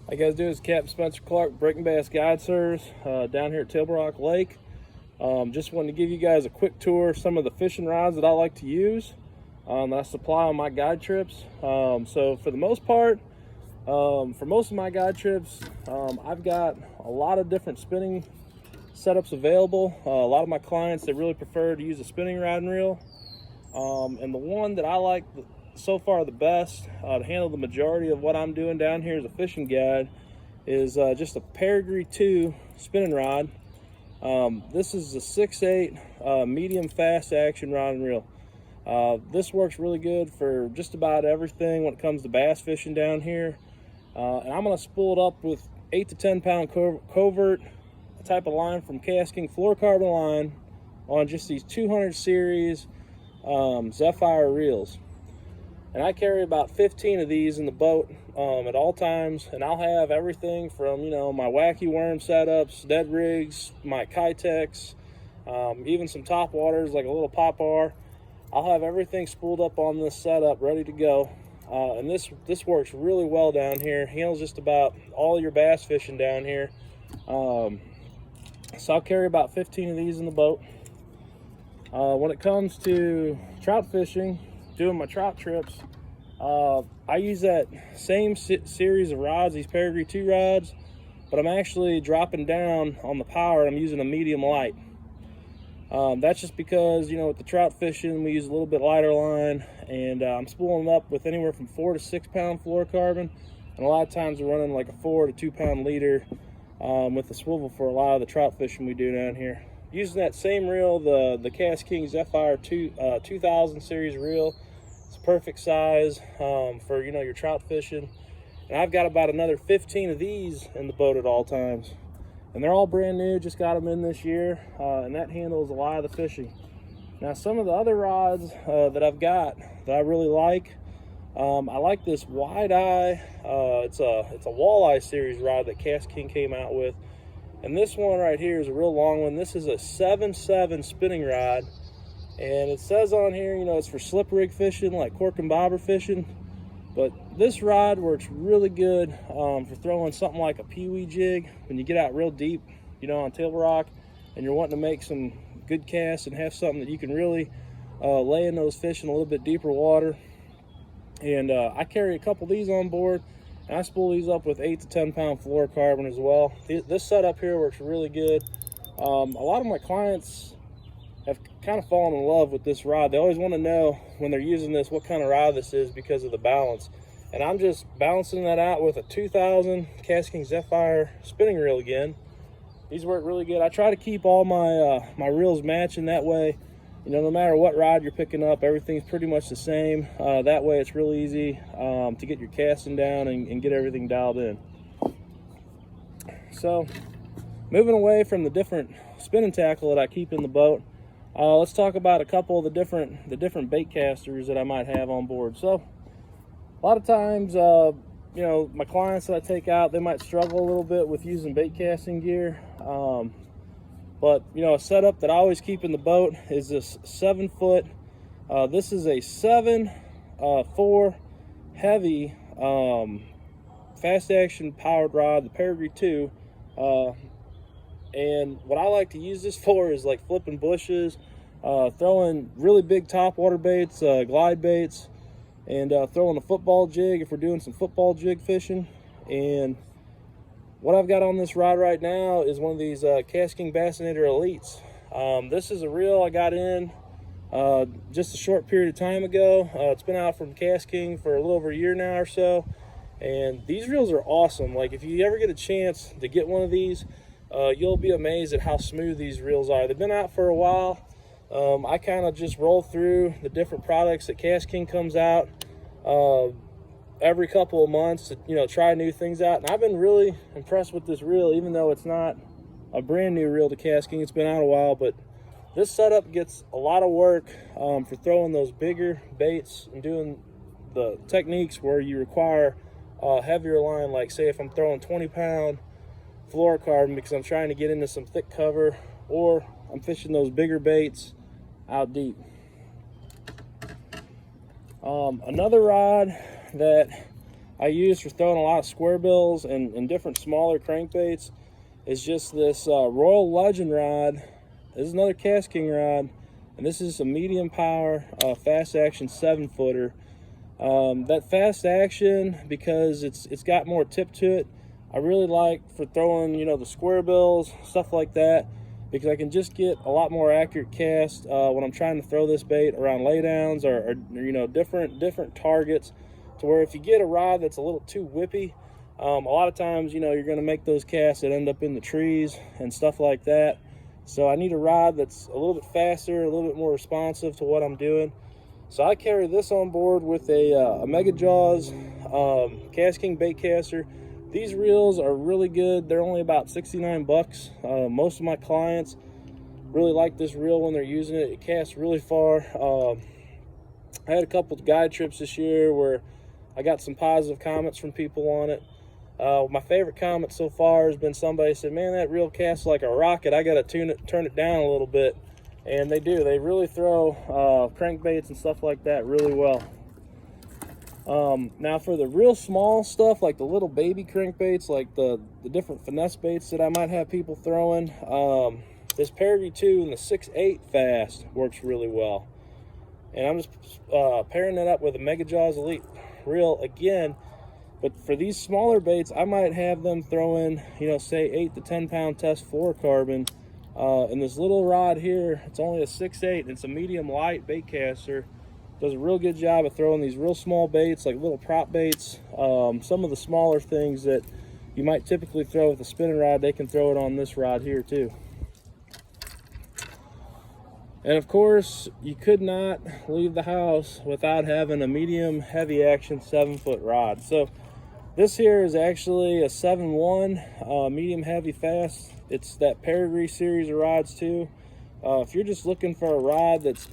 How you guys doing? It's Captain Spencer Clark, Breaking Bass Guide Service, down here at Table Rock Lake. Just wanted to give you guys a quick tour of some of the fishing rods that I like to use, that I supply on my guide trips. So for the most part, for most of my guide trips, I've got a lot of different spinning setups available. A lot of my clients, they really prefer to use a spinning rod and reel. And the one that I like so far the best to handle the majority of what I'm doing down here as a fishing guide is just a Peregrine 2 spinning rod. This is a 6/8 medium fast action rod and reel. This works really good for just about everything when it comes to bass fishing down here. And I'm going to spool it up with 8 to 10 pound covert type of line from KastKing fluorocarbon line on just these 200 series Zephyr reels. And I carry about 15 of these in the boat at all times, and I'll have everything from, you know, my wacky worm setups, dead rigs, my Kitex, even some top waters like a little pop bar. I'll have everything spooled up on this setup ready to go. And this works really well down here. Handles just about all your bass fishing down here. So I'll carry about 15 of these in the boat. When it comes to trout fishing, doing my trout trips, I use that same series of rods, these Peregrine 2 rods, but I'm actually dropping down on the power. I'm using a medium light. That's just because, you know, with the trout fishing, we use a little bit lighter line, and I'm spooling up with anywhere from 4 to 6 pound fluorocarbon, and a lot of times we're running like a 4 to 2 pound leader with the swivel for a lot of the trout fishing we do down here. Using that same reel, the KastKing Zephyr 2000 series reel. It's perfect size for, you know, your trout fishing. And I've got about another 15 of these in the boat at all times. And they're all brand new, just got them in this year, and that handles a lot of the fishing. Now, some of the other rods that I've got that I really like, I like this Wide Eye. It's a walleye series rod that KastKing came out with. And this one right here is a real long one. This is a 7/7 spinning rod. And it says on here, you know, it's for slip rig fishing, like cork and bobber fishing. But this rod works really good for throwing something like a peewee jig when you get out real deep, you know, on Table Rock, and you're wanting to make some good casts and have something that you can really lay in those fish in a little bit deeper water. And I carry a couple of these on board. And I spool these up with 8 to 10 pound fluorocarbon as well. This setup here works really good. A lot of my clients have kind of fallen in love with this rod. They always want to know when they're using this what kind of rod this is because of the balance. And I'm just balancing that out with a 2000 KastKing Zephyr spinning reel again. These work really good. I try to keep all my my reels matching that way. You know, no matter what rod you're picking up, everything's pretty much the same. That way it's real easy to get your casting down and get everything dialed in. So, moving away from the different spinning tackle that I keep in the boat, let's talk about a couple of the different bait casters that I might have on board. So, a lot of times, you know, my clients that I take out, they might struggle a little bit with using bait casting gear. But, you know, a setup that I always keep in the boat is this 7-foot. This is a 7/4 heavy fast action powered rod, the Peregrine 2. And what I like to use this for is like flipping bushes, throwing really big top water baits, glide baits, and throwing a football jig if we're doing some football jig fishing. And what I've got on this rod right now is one of these KastKing Bassinator Elites. This is a reel I got in just a short period of time ago. It's been out from KastKing for a little over a year now or so. And these reels are awesome. Like, if you ever get a chance to get one of these, you'll be amazed at how smooth these reels are. They've been out for a while. I kind of just roll through the different products that KastKing comes out every couple of months to, you know, try new things out. And I've been really impressed with this reel, even though it's not a brand new reel to KastKing. It's been out a while, but this setup gets a lot of work for throwing those bigger baits and doing the techniques where you require a heavier line. Like, say if I'm throwing 20 pound fluorocarbon because I'm trying to get into some thick cover, or I'm fishing those bigger baits out deep. Another rod that I use for throwing a lot of square bills and different smaller crankbaits is just this Royal Legend rod. This is another KastKing rod, and this is a medium power fast action 7-footer. That fast action, because it's got more tip to it, I really like for throwing, you know, the square bills, stuff like that, because I can just get a lot more accurate cast when I'm trying to throw this bait around laydowns or you know, different targets, to where if you get a rod that's a little too whippy, a lot of times, you know, you're going to make those casts that end up in the trees and stuff like that. So I need a rod that's a little bit faster, a little bit more responsive to what I'm doing. So I carry this on board with a Mega Jaws KastKing bait caster. These reels are really good. They're only about 69 bucks. Most of my clients really like this reel when they're using it. It casts really far. I had a couple of guide trips this year where I got some positive comments from people on it. My favorite comment so far has been somebody said, man, that reel casts like a rocket. I got to turn it down a little bit. And they do. They really throw crankbaits and stuff like that really well. Now for the real small stuff, like the little baby crankbaits, like the different finesse baits that I might have people throwing, this Parity 2 and the 6/8 fast works really well. And I'm just pairing it up with a Mega Jaws Elite reel again. But for these smaller baits, I might have them throwing, you know, say 8 to 10 pound test fluorocarbon. And this little rod here, it's only a 6/8. It's a medium light bait caster. Does a real good job of throwing these real small baits, like little prop baits. Some of the smaller things that you might typically throw with a spinning rod, they can throw it on this rod here too. And of course, you could not leave the house without having a medium heavy action 7-foot rod. So this here is actually a 7-1 medium heavy fast. It's that Pedigree series of rods too. If you're just looking for a rod that's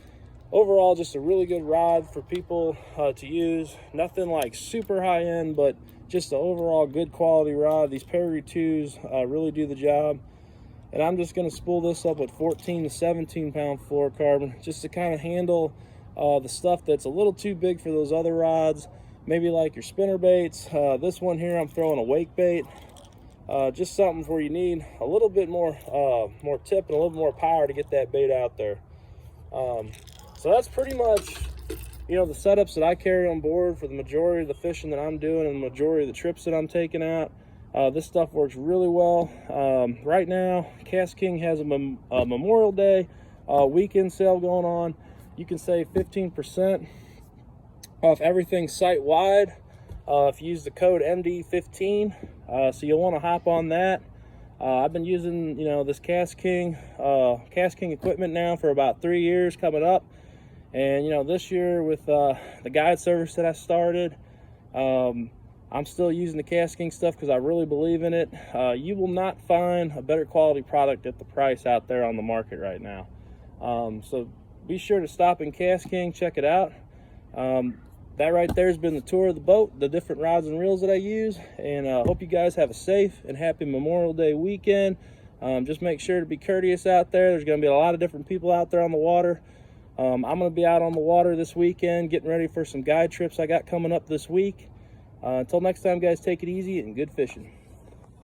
overall just a really good rod for people to use, nothing like super high end, but just an overall good quality rod, these Pedigree 2s really do the job. And I'm just going to spool this up with 14 to 17 pound fluorocarbon just to kind of handle the stuff that's a little too big for those other rods, maybe like your spinner baits. This one here, I'm throwing a wake bait. Just something where you need a little bit more tip and a little more power to get that bait out there. So that's pretty much, you know, the setups that I carry on board for the majority of the fishing that I'm doing and the majority of the trips that I'm taking out. This stuff works really well. Right now, KastKing has a Memorial Day weekend sale going on. You can save 15% off everything site-wide if you use the code MD15. So you'll want to hop on that. I've been using, you know, this KastKing equipment now for about 3 years coming up. And, you know, this year with the guide service that I started, I'm still using the KastKing stuff because I really believe in it. You will not find a better quality product at the price out there on the market right now. So be sure to stop in KastKing, check it out. That right there has been the tour of the boat, the different rods and reels that I use. And I hope you guys have a safe and happy Memorial Day weekend. Just make sure to be courteous out there. There's going to be a lot of different people out there on the water. I'm going to be out on the water this weekend, getting ready for some guide trips I got coming up this week. Until next time, guys, take it easy and good fishing.